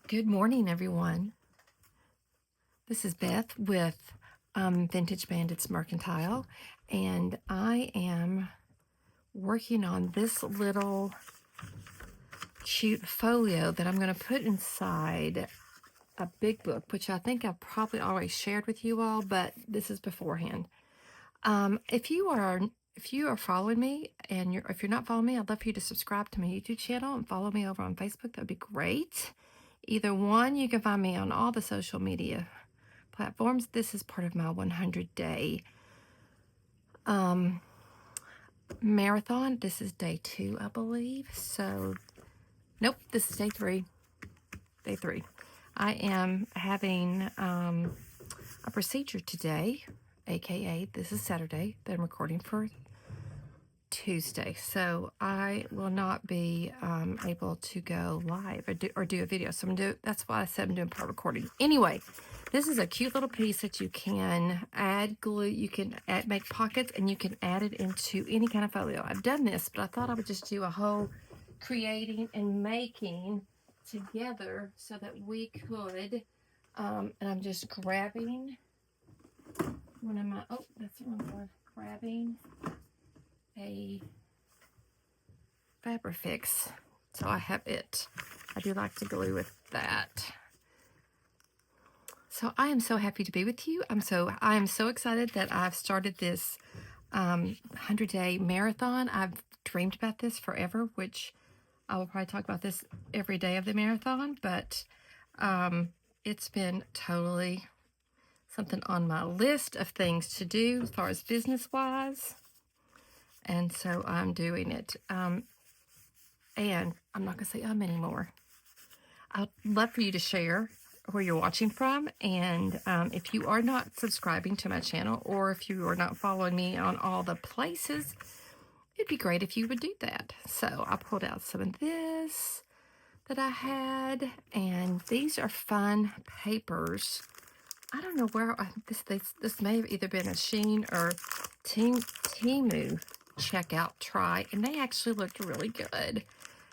Good morning, everyone. This is Beth with Vintage Bandits Mercantile, and I am working on this little cute folio that I'm going to put inside a big book, which I think I've probably already shared with you all, but this is beforehand. If you are following me, and if you're not following me, I'd love for you to subscribe to my YouTube channel and follow me over on Facebook. That would be great. Either one, you can find me on all the social media platforms. This is part of my 100-day marathon. This is day 2, I believe. So, nope, this is day 3. Day 3. I am having a procedure today, aka this is Saturday that I'm recording for Tuesday. So I will not be able to go live or do a video. So that's why I said I'm doing part recording. Anyway, this is a cute little piece that you can add glue. You can make pockets, and you can add it into any kind of folio. I've done this, but I thought I would just do a whole creating and making together so that we could, and I'm just grabbing one of my, oh, that's the wrong word, grabbing a Fabrifix, so I have it. I do like to glue with that. So I am so happy to be with you. I am so excited that I've started this 100-day marathon. I've dreamed about this forever, which I will probably talk about this every day of the marathon, but it's been totally something on my list of things to do as far as business-wise. And so I'm doing it. And I'm not going to say anymore. I'd love for you to share where you're watching from. And if you are not subscribing to my channel, or if you are not following me on all the places, it'd be great if you would do that. So I pulled out some of this that I had. And these are fun papers. I don't know where this may have either been a Shein or Temu checkout try, and they actually looked really good.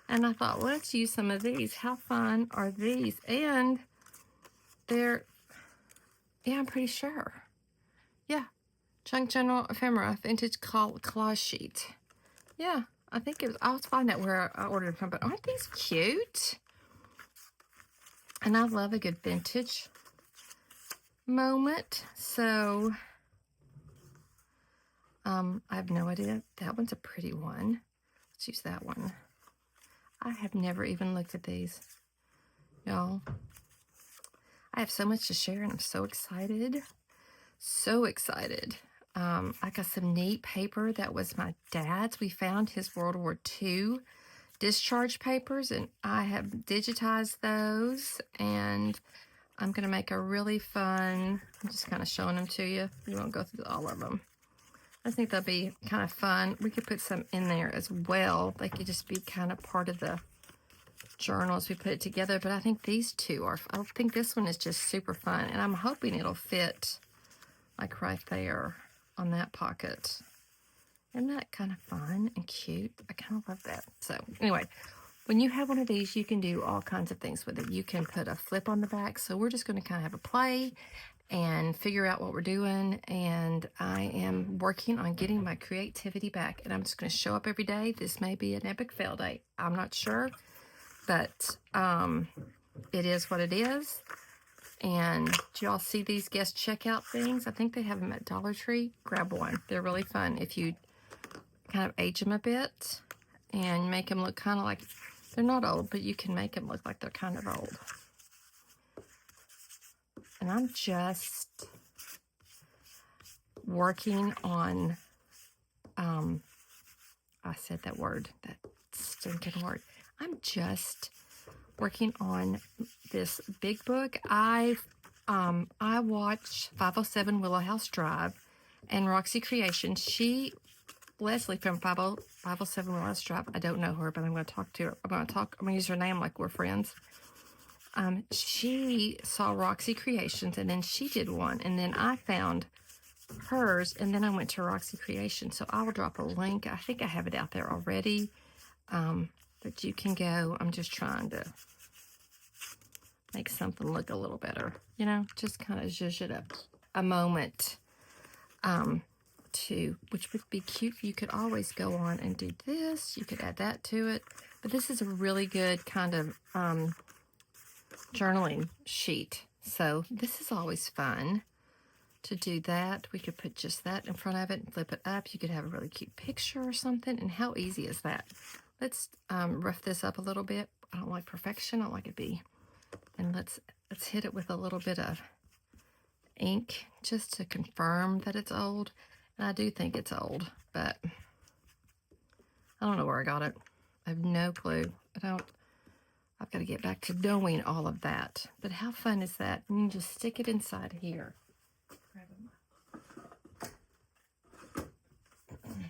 And I thought, well, let's use some of these. How fun are these? And they're, yeah, I'm pretty sure. Yeah, Junk General Ephemera Vintage Collage Sheet. Yeah, I think it was, I'll find out where I ordered them from, but aren't these cute? And I love a good vintage moment. So I have no idea. That one's a pretty one. Let's use that one. I have never even looked at these, y'all. I have so much to share, and I'm so excited. So excited. I got some neat paper that was my dad's. We found his World War II discharge papers, and I have digitized those, and I'm going to make a really fun, I'm just kind of showing them to you. We won't go through all of them. I think that'll be kind of fun. We could put some in there as well. They could just be kind of part of the journal as we put it together. But I think these two are, I think this one is just super fun. And I'm hoping it'll fit like right there on that pocket. Isn't that kind of fun and cute? I kind of love that. So anyway, when you have one of these, you can do all kinds of things with it. You can put a flip on the back. So we're just going to kind of have a play and figure out what we're doing. And I am working on getting my creativity back, and I'm just going to show up every day. This may be an epic fail day, I'm not sure, but it is what it is. And do y'all see these guest checkout things? I think they have them at Dollar Tree. Grab one. They're really fun if you kind of age them a bit and make them look kind of like, they're not old, but you can make them look like they're kind of old. And I'm just working on, I said that word, that stinking word. I'm just working on this big book. I watched 507 Willow House Drive and Roxy Creations. Leslie from 507 Willow House Drive, I don't know her, but I'm going to talk to her. I'm going to use her name like we're friends. She saw Roxy Creations, and then she did one, and then I found hers, and then I went to Roxy Creations. So I will drop a link. I think I have it out there already, but you can go. I'm just trying to make something look a little better. You know, just kind of zhuzh it up a moment. Which would be cute. You could always go on and do this. You could add that to it. But this is a really good kind of journaling sheet. So this is always fun to do that. We could put just that in front of it and flip it up. You could have a really cute picture or something. And how easy is that? Let's rough this up a little bit. I don't like perfection. I like it be. And let's hit it with a little bit of ink just to confirm that it's old. And I do think it's old, but I don't know where I got it. I have no clue. I've got to get back to knowing all of that. But how fun is that? And you just stick it inside here.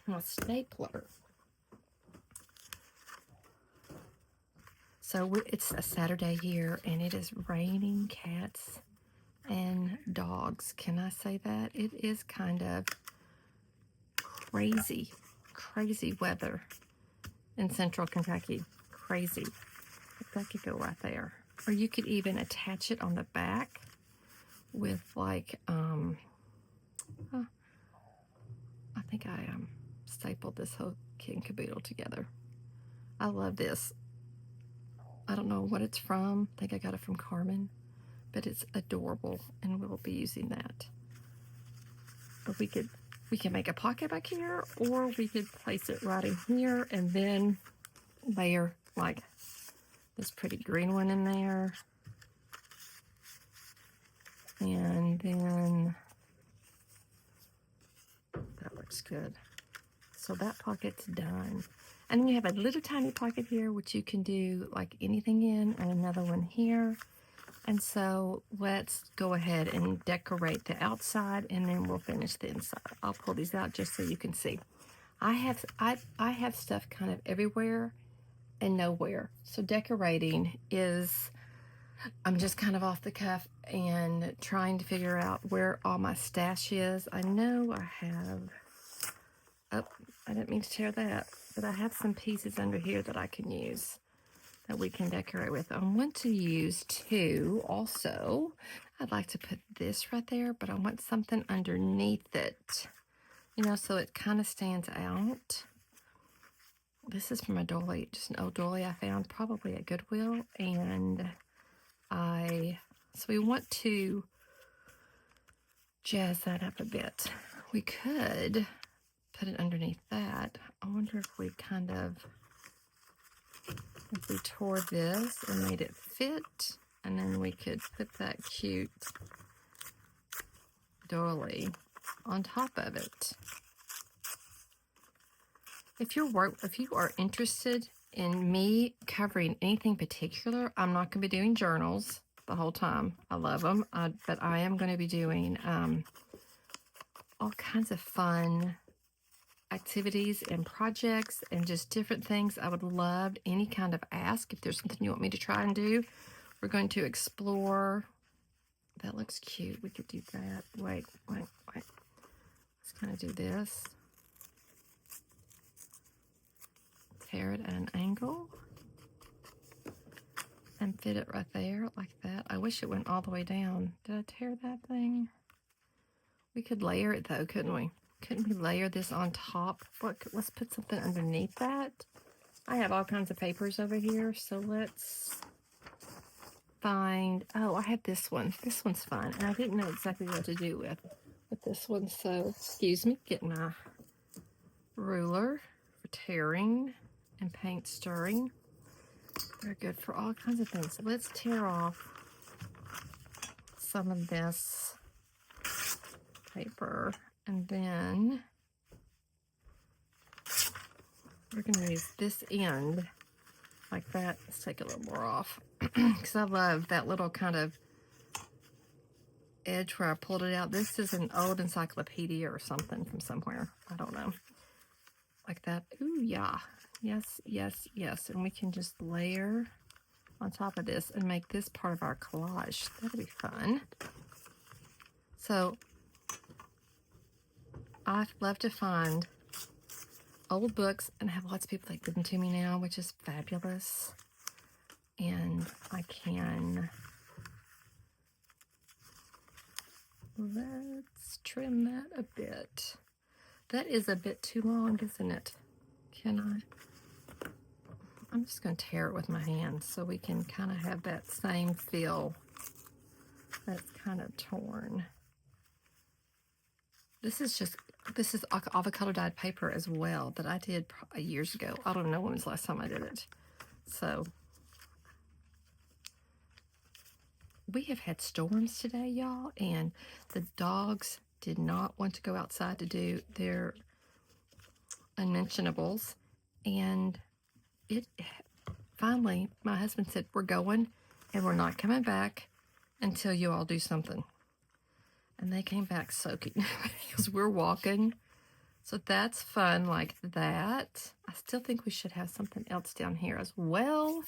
My stapler. So it's a Saturday here, and it is raining cats and dogs. Can I say that? It is kind of crazy weather in central Kentucky. Crazy. But that could go right there. Or you could even attach it on the back with like, I think I stapled this whole kit and caboodle together. I love this. I don't know what it's from. I think I got it from Carmen, but it's adorable, and we'll be using that. But we can make a pocket back here, or we could place it right in here and then layer like this pretty green one in there. And then that looks good. So that pocket's done. And then you have a little tiny pocket here, which you can do like anything in, and another one here. And so let's go ahead and decorate the outside, and then we'll finish the inside. I'll pull these out just so you can see. I have stuff kind of everywhere and nowhere. So decorating is, I'm just kind of off the cuff and trying to figure out where all my stash is. I know I have, I didn't mean to tear that, but I have some pieces under here that I can use, that we can decorate with. I want to use too, also, I'd like to put this right there, but I want something underneath it, you know, so it kind of stands out. This is from a doily, just an old doily I found probably at Goodwill, and so we want to jazz that up a bit. We could put it underneath that. I wonder if we kind of, if we tore this and made it fit, and then we could put that cute doily on top of it. If you are interested in me covering anything particular, I'm not going to be doing journals the whole time. I love them, but I am going to be doing all kinds of fun activities and projects and just different things. I would love any kind of ask. If there's something you want me to try and do, we're going to explore. That looks cute. We could do that. Wait. Let's kind of do this. Tear it at an angle and fit it right there like that. I wish it went all the way down. Did I tear that thing? We could layer it though, couldn't we? Couldn't we layer this on top? Let's put something underneath that. I have all kinds of papers over here, so let's find, oh, I have this one. This one's fun, and I didn't know exactly what to do with this one, so excuse me, get my ruler for tearing and paint stirring. They're good for all kinds of things. So let's tear off some of this paper, and then we're going to use this end like that. Let's take a little more off because I love that little kind of edge where I pulled it out. This is an old encyclopedia or something from somewhere. I don't know. Like that. Ooh, yeah. Yes. And we can just layer on top of this and make this part of our collage. That'll be fun. So I love to find old books, and I have lots of people that give them to me now, which is fabulous. And I can let's trim that a bit. That is a bit too long, isn't it? Can I? I'm just going to tear it with my hands so we can kind of have that same feel that's kind of torn. This is avocado dyed paper as well that I did years ago. I don't know when was the last time I did it. So we have had storms today, y'all, and the dogs did not want to go outside to do their unmentionables. And finally, my husband said, we're going and we're not coming back until you all do something. And they came back soaking because we're walking. So that's fun like that. I still think we should have something else down here as well.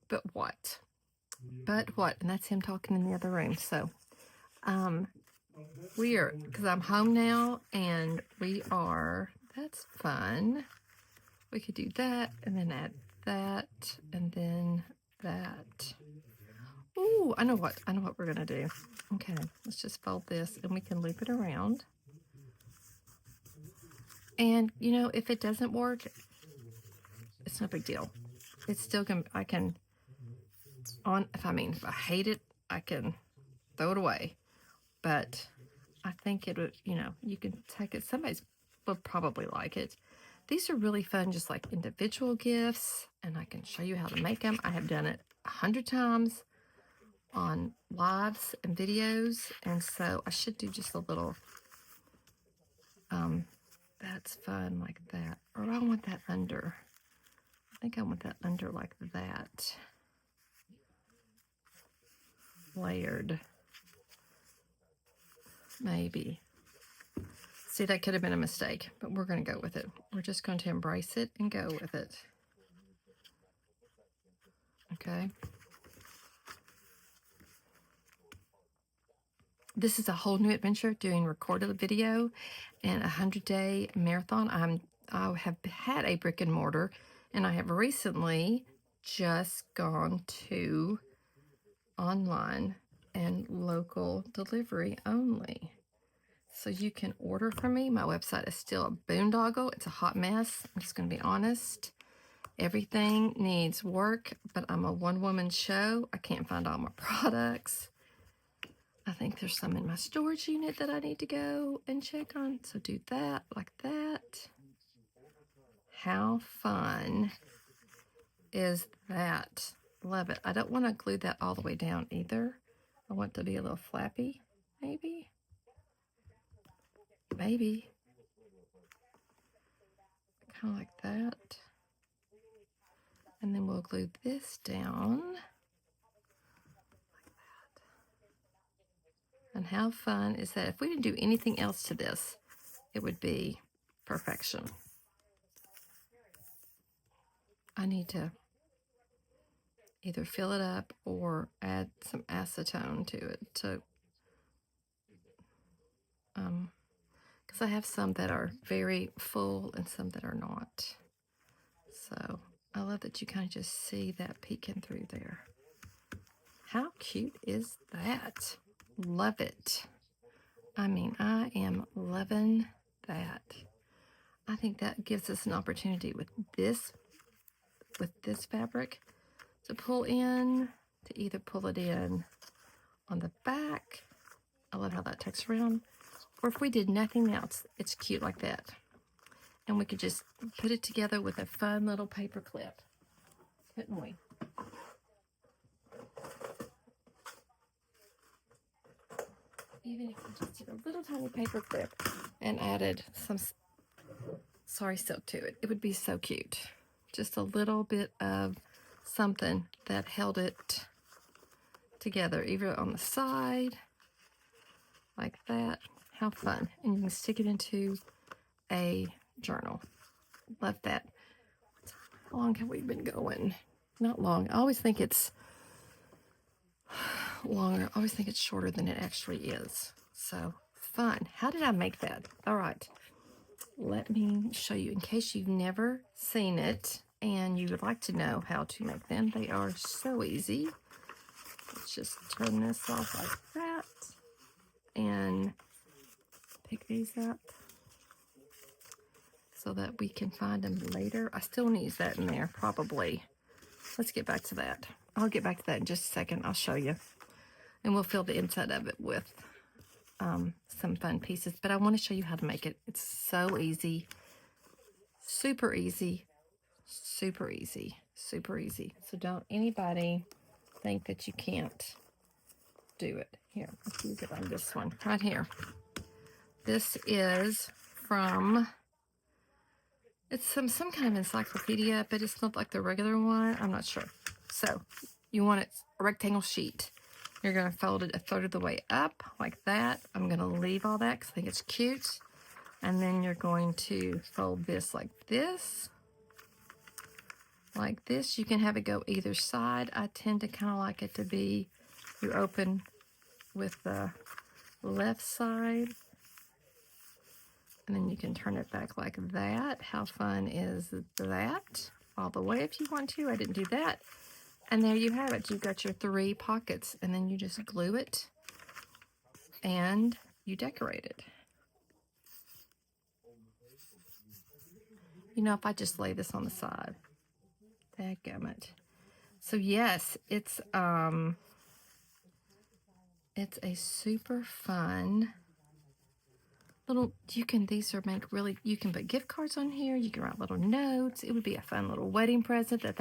But what? And that's him talking in the other room. So because I'm home now and that's fun. We could do that and then add that and then that. Ooh, I know what we're gonna do. Okay, let's just fold this and we can loop it around. And you know, if it doesn't work, it's no big deal. It's still gonna, if I hate it, I can throw it away. But I think it would, you can take it, somebody would probably like it. These are really fun, just like individual gifts, and I can show you how to make them. I have done it 100 times on lives and videos, and so I should do just a little, that's fun like that. Or I want that under. I think I want that under like that. Layered. Maybe. See, that could have been a mistake, but we're going to go with it. We're just going to embrace it and go with it. Okay. This is a whole new adventure, doing recorded video and a 100-day marathon. I have had a brick and mortar, and I have recently just gone to online and local delivery only. So you can order from me. My website is still a boondoggle. It's a hot mess. I'm just going to be honest. Everything needs work, but I'm a one-woman show. I can't find all my products. I think there's some in my storage unit that I need to go and check on. So do that like that. How fun is that? Love it. I don't want to glue that all the way down either. I want it to be a little flappy, maybe. Maybe. Kind of like that. And then we'll glue this down. And how fun is that? If we didn't do anything else to this, it would be perfection. I need to either fill it up or add some acetone to it because I have some that are very full and some that are not. So I love that you kind of just see that peeking through there. How cute is that? Love it. I mean, I am loving that. I think that gives us an opportunity with this fabric to pull in, to either pull it in on the back. I love how that tucks around. Or if we did nothing else, it's cute like that. And we could just put it together with a fun little paper clip, couldn't we? Even if we just did a little tiny paper clip and added some sari silk to it, it would be so cute. Just a little bit of something that held it together, either on the side, like that. How fun. And you can stick it into a journal. Love that. How long have we been going? Not long. I always think it's longer. I always think it's shorter than it actually is. So fun. How did I make that? All right. Let me show you in case you've never seen it and you would like to know how to make them. They are so easy. Let's just turn this off like that. and pick these up so that we can find them later. I still want to use that in there, probably. Let's get back to that. I'll get back to that in just a second. I'll show you. And we'll fill the inside of it with some fun pieces. But I want to show you how to make it. It's so easy. Super easy. Super easy. Super easy. So don't anybody think that you can't do it. Here, let's use it on this one. Right here. This is from... It's some kind of encyclopedia, but it's not like the regular one. I'm not sure. So you want it a rectangle sheet. You're going to fold it a third of the way up like that. I'm going to leave all that because I think it's cute. And then you're going to fold this like this. Like this. You can have it go either side. I tend to kind of like it to be, you open with the left side. And then you can turn it back like that. How fun is that? All the way if you want to. I didn't do that. And there you have it. You've got your 3 pockets. And then you just glue it. And you decorate it. You know, if I just lay this on the side. Dadgummit. So yes, it's a super fun... little, these are make really, you can put gift cards on here, you can write little notes. It would be a fun little wedding present that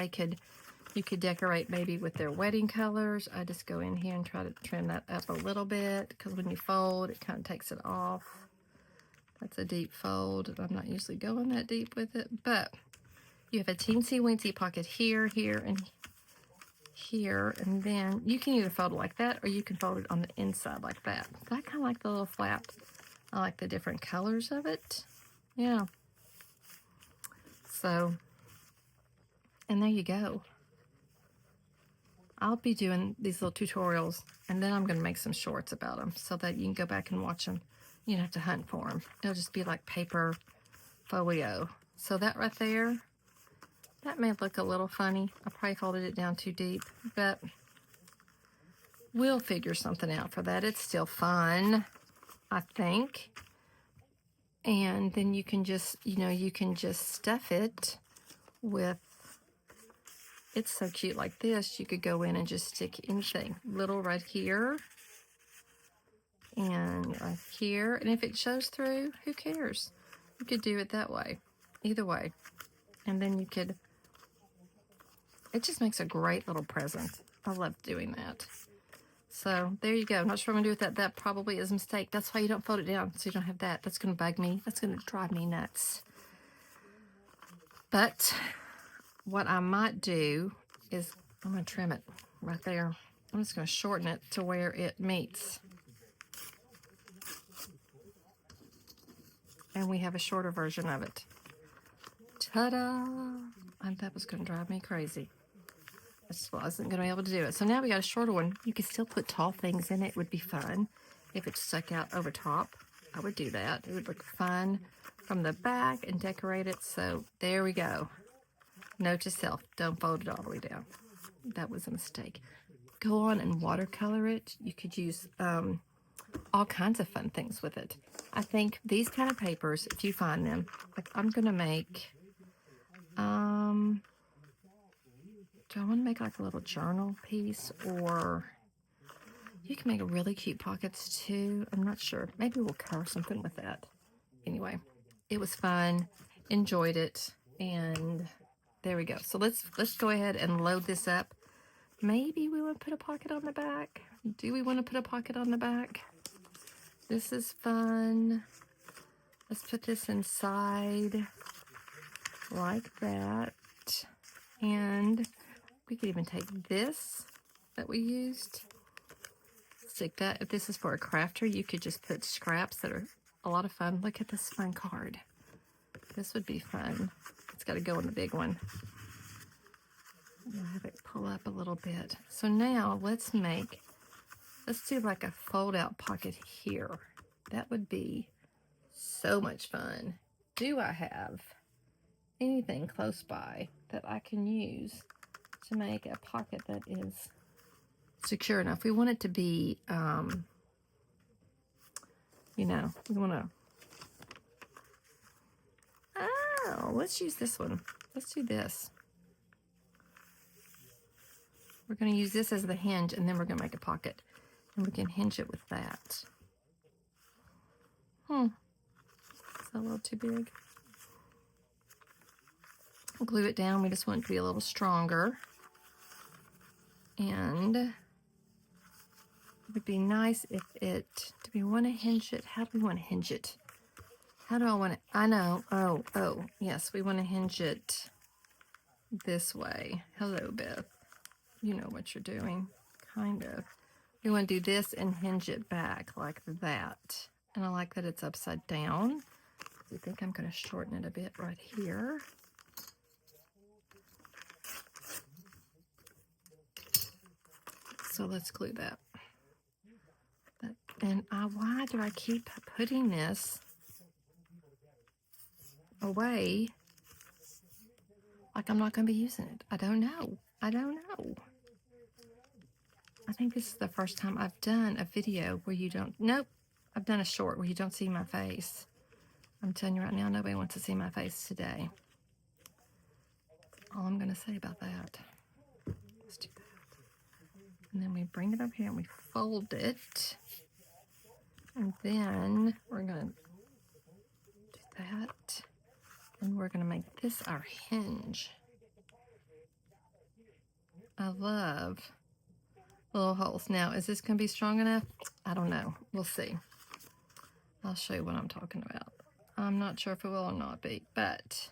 you could decorate maybe with their wedding colors. I just go in here and try to trim that up a little bit because when you fold, it kind of takes it off. That's a deep fold. I'm not usually going that deep with it, but you have a teensy-weensy pocket here, here, and here, and then you can either fold it like that or you can fold it on the inside like that. I kind of like the little flap. I like the different colors of it. Yeah. So, and there you go. I'll be doing these little tutorials, and then I'm going to make some shorts about them so that you can go back and watch them. You don't have to hunt for them. It'll just be like paper folio. So that right there, that may look a little funny. I probably folded it down too deep, but we'll figure something out for that. It's still fun, I think. And then you can just, you can just stuff it with, it's so cute like this. You could go in and just stick anything. Little right here. And right here. And if it shows through, who cares? You could do it that way. Either way. And then you could, it just makes a great little present. I love doing that. So there you go. I'm not sure what I'm going to do with that. That probably is a mistake. That's why you don't fold it down, so you don't have that. That's going to bug me. That's going to drive me nuts. But what I might do is I'm going to trim it right there. I'm just going to shorten it to where it meets. And we have a shorter version of it. Ta-da! That was going to drive me crazy. I just wasn't going to be able to do it. So now we got a shorter one. You could still put tall things in it. It would be fun. If it stuck out over top, I would do that. It would look fun from the back and decorate it. So there we go. Note to self, don't fold it all the way down. That was a mistake. Go on and watercolor it. You could use all kinds of fun things with it. I think these kind of papers, if you find them, like I'm going to make... do I want to make like a little journal piece, or you can make really cute pockets too? I'm not sure. Maybe we'll color something with that. Anyway, it was fun. Enjoyed it. And there we go. So let's go ahead and load this up. Maybe we want to put a pocket on the back. Do we want to put a pocket on the back? This is fun. Let's put this inside like that. And we could even take this that we used, stick that. If this is for a crafter, you could just put scraps that are a lot of fun. Look at this fun card. This would be fun. It's got to go in the big one. I'll have it pull up a little bit. So now let's do like a fold out pocket here. That would be so much fun. Do I have anything close by that I can use to make a pocket that is secure enough? We want it to be you know, we want to, oh, let's use this one. Let's do this. We're going to use this as the hinge, and then we're going to make a pocket. And we can hinge it with that. Is that a little too big? We'll glue it down. We just want it to be a little stronger. And it would be nice if it, do we want to hinge it? How do we want to hinge it? How do I want it? I know. Oh, yes, we want to hinge it this way. Hello, Beth. You know what you're doing, kind of. We want to do this and hinge it back like that. And I like that it's upside down. I think I'm going to shorten it a bit right here. So let's glue that. And why do I keep putting this away like I'm not going to be using it? I don't know. I think this is the first time I've done a video where you don't, nope, I've done a short where you don't see my face. I'm telling you right now, nobody wants to see my face today. All I'm going to say about that. Let's do that. And then we bring it up here and we fold it. And then we're going to do that. And we're going to make this our hinge. I love little holes. Now, is this going to be strong enough? I don't know. We'll see. I'll show you what I'm talking about. I'm not sure if it will or not be, but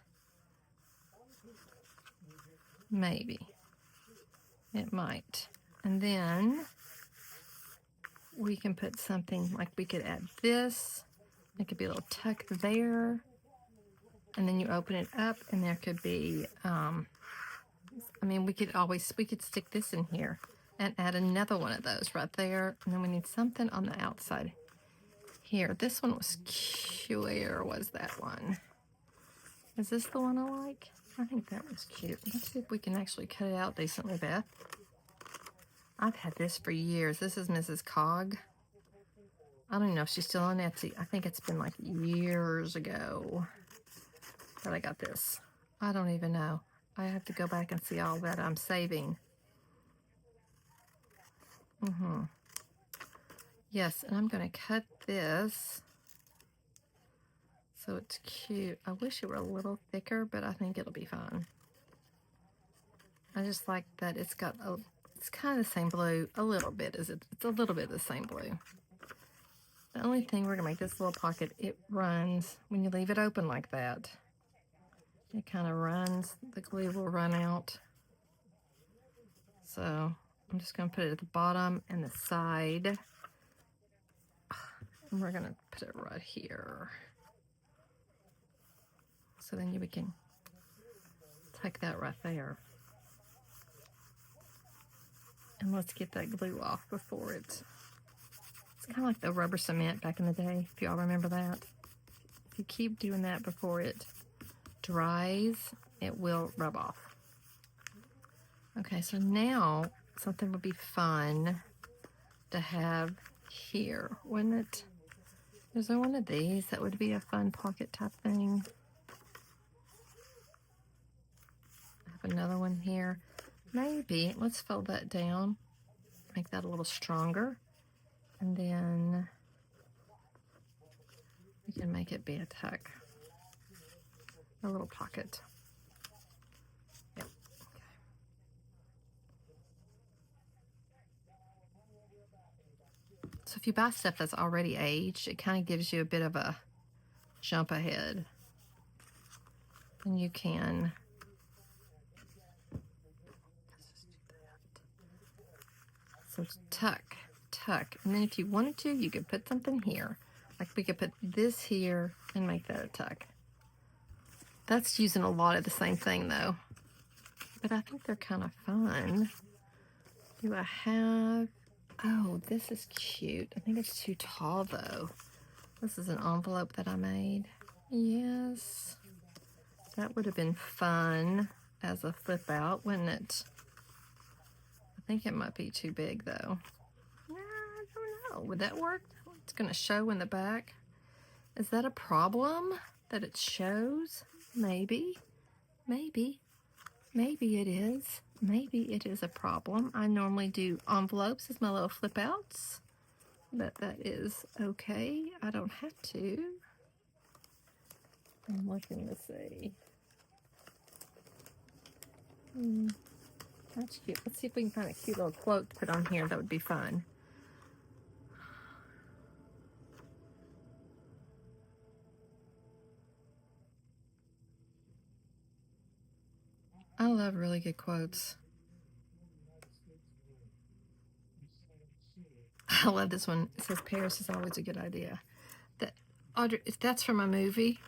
maybe. It might. And then we can put something, like we could add this. It could be a little tuck there. And then you open it up and there could be, I mean, we could stick this in here and add another one of those right there. And then we need something on the outside here. This one was cute. Where was that one? Is this the one I like? I think that was cute. Let's see if we can actually cut it out decently, Beth. I've had this for years. This is Mrs. Cog. I don't even know if she's still on Etsy. I think it's been like years ago that I got this. I don't even know. I have to go back and see all that I'm saving. Yes, and I'm going to cut this so it's cute. I wish it were a little thicker, but I think it'll be fine. I just like that it's got a, it's kind of the same blue, a little bit, it's a little bit the same blue. The only thing, we're going to make this little pocket, it runs, when you leave it open like that, it kind of runs, the glue will run out. So I'm just going to put it at the bottom and the side. And we're going to put it right here. So then we can tuck that right there. And let's get that glue off before it's kind of like the rubber cement back in the day, if y'all remember that. If you keep doing that before it dries, it will rub off. Okay, so now something would be fun to have here, wouldn't it? Is there one of these that would be a fun pocket type thing? I have another one here. Maybe, let's fold that down, make that a little stronger, and then we can make it be a tuck, a little pocket. Yep. Okay. So if you buy stuff that's already aged, it kind of gives you a bit of a jump ahead. And you can, so tuck, and then if you wanted to, you could put something here. Like we could put this here and make that a tuck. That's using a lot of the same thing though. But I think they're kind of fun. Do I have, oh, this is cute. I think it's too tall though. This is an envelope that I made. Yes. That would have been fun as a flip out, wouldn't it? I think it might be too big though. I don't know. Would that work? It's going to show in the back. Is that a problem that it shows? Maybe. Maybe it is. Maybe it is a problem. I normally do envelopes as my little flip outs, but that is okay. I don't have to. I'm looking to see. That's cute. Let's see if we can find a cute little quote to put on here. That would be fun. I love really good quotes. I love this one. It says Paris is always a good idea. Audrey, that's from a movie.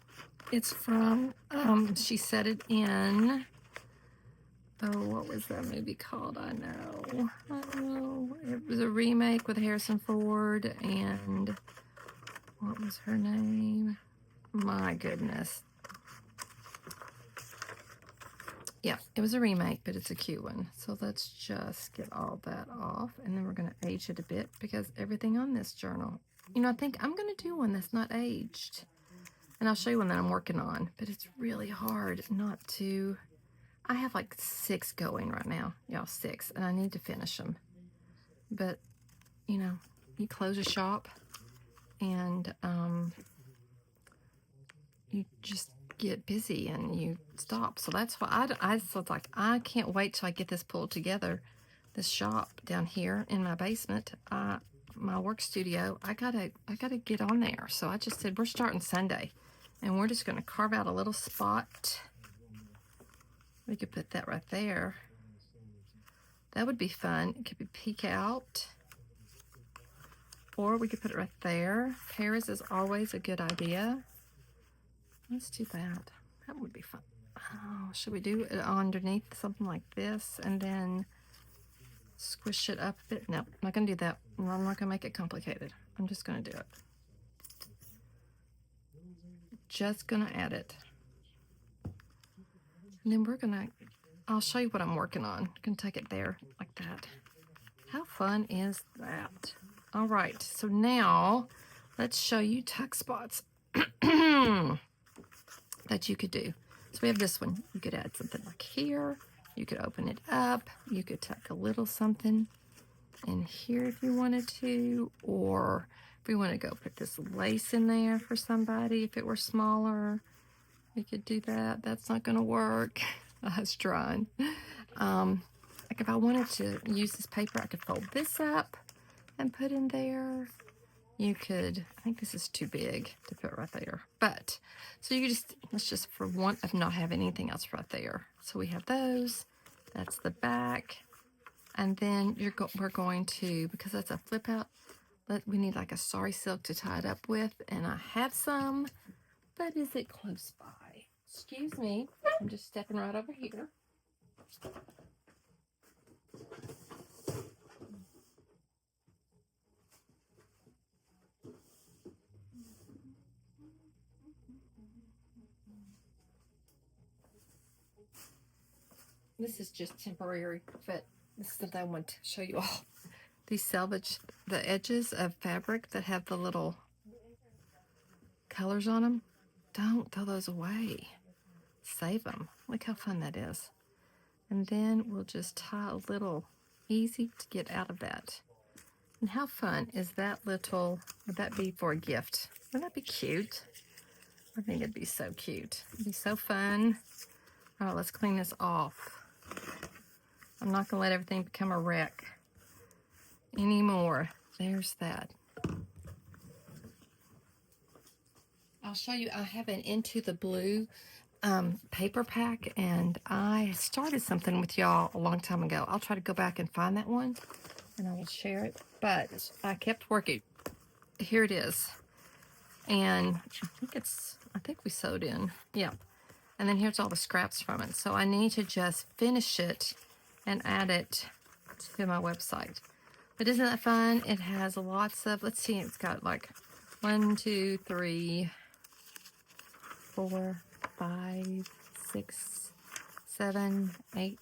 It's from, she said it in, oh, what was that movie called? I know. It was a remake with Harrison Ford and what was her name? My goodness. Yeah, it was a remake, but it's a cute one. So let's just get all that off, and then we're going to age it a bit because everything on this journal, you know, I think I'm going to do one that's not aged. And I'll show you one that I'm working on, but it's really hard not to. I have like 6 going right now, y'all, 6, and I need to finish them. But, you know, you close a shop and you just get busy and you stop. So that's why I was like, I can't wait till I get this pulled together, this shop down here in my basement, my work studio. I gotta get on there. So I just said, we're starting Sunday. And we're just going to carve out a little spot. We could put that right there. That would be fun. It could be peek out. Or we could put it right there. Paris is always a good idea. Let's do that. That would be fun. Oh, should we do it underneath something like this and then squish it up a bit? No, I'm not going to do that. I'm not going to make it complicated. I'm just going to do it. Just going to add it. And then we're going to, I'll show you what I'm working on. I'm going to take it there like that. How fun is that? All right, so now let's show you tuck spots that you could do. So we have this one. You could add something like here. You could open it up. You could tuck a little something in here if you wanted to, or if we want to go put this lace in there for somebody, if it were smaller, we could do that. That's not going to work. I was trying. Like if I wanted to use this paper, I could fold this up and put in there. You could, I think this is too big to put right there. But, so you just, let's just for one of not having anything else right there. So we have those. That's the back. And then we're going to, because that's a flip out, we need like a sari silk to tie it up with. And I have some, but is it close by? Excuse me, I'm just stepping right over here. This is just temporary, but this is something I want to show you all. These salvage the edges of fabric that have the little colors on them. Don't throw those away. Save them. Look how fun that is. And then we'll just tie a little, easy to get out of that. And how fun is that little, would that be for a gift? Wouldn't that be cute? I think it'd be so cute. It'd be so fun. All right, let's clean this off. I'm not going to let everything become a wreck anymore. There's that. I'll show you, I have an Into the Blue paper pack, and I started something with y'all a long time ago. I'll try to go back and find that one, and I will share it. But I kept working. Here it is. And I think we sewed in. Yeah. And then here's all the scraps from it. So I need to just finish it and add it to my website. But isn't that fun? It has lots of, let's see, it's got like 1, 2, 3, 4, 5, 6, 7, 8,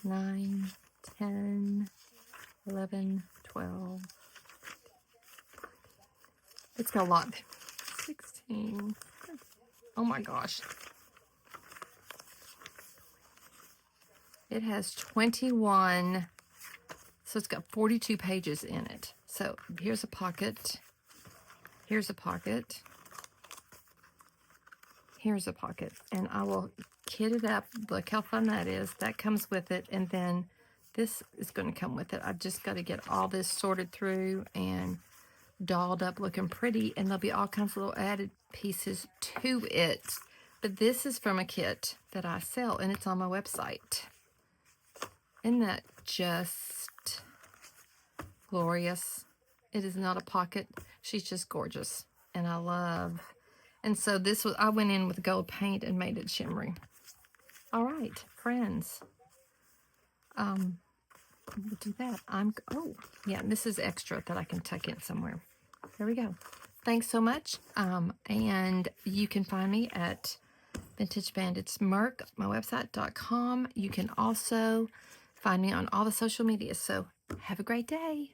9, 10, 11, 12, It's got a lot. 16. Oh my gosh. It has 21. So it's got 42 pages in it. So here's a pocket. Here's a pocket. Here's a pocket. And I will kit it up. Look how fun that is. That comes with it. And then this is going to come with it. I've just got to get all this sorted through and dolled up looking pretty. And there'll be all kinds of little added pieces to it. But this is from a kit that I sell. And it's on my website. Isn't that just glorious? It is not a pocket. She's just gorgeous. And I love. And so this was, I went in with gold paint and made it shimmery. All right, friends. We'll do that. Oh, yeah, this is extra that I can tuck in somewhere. There we go. Thanks so much. And you can find me at Vintage Bandits Merc, my website.com. You can also find me on all the social media. So have a great day.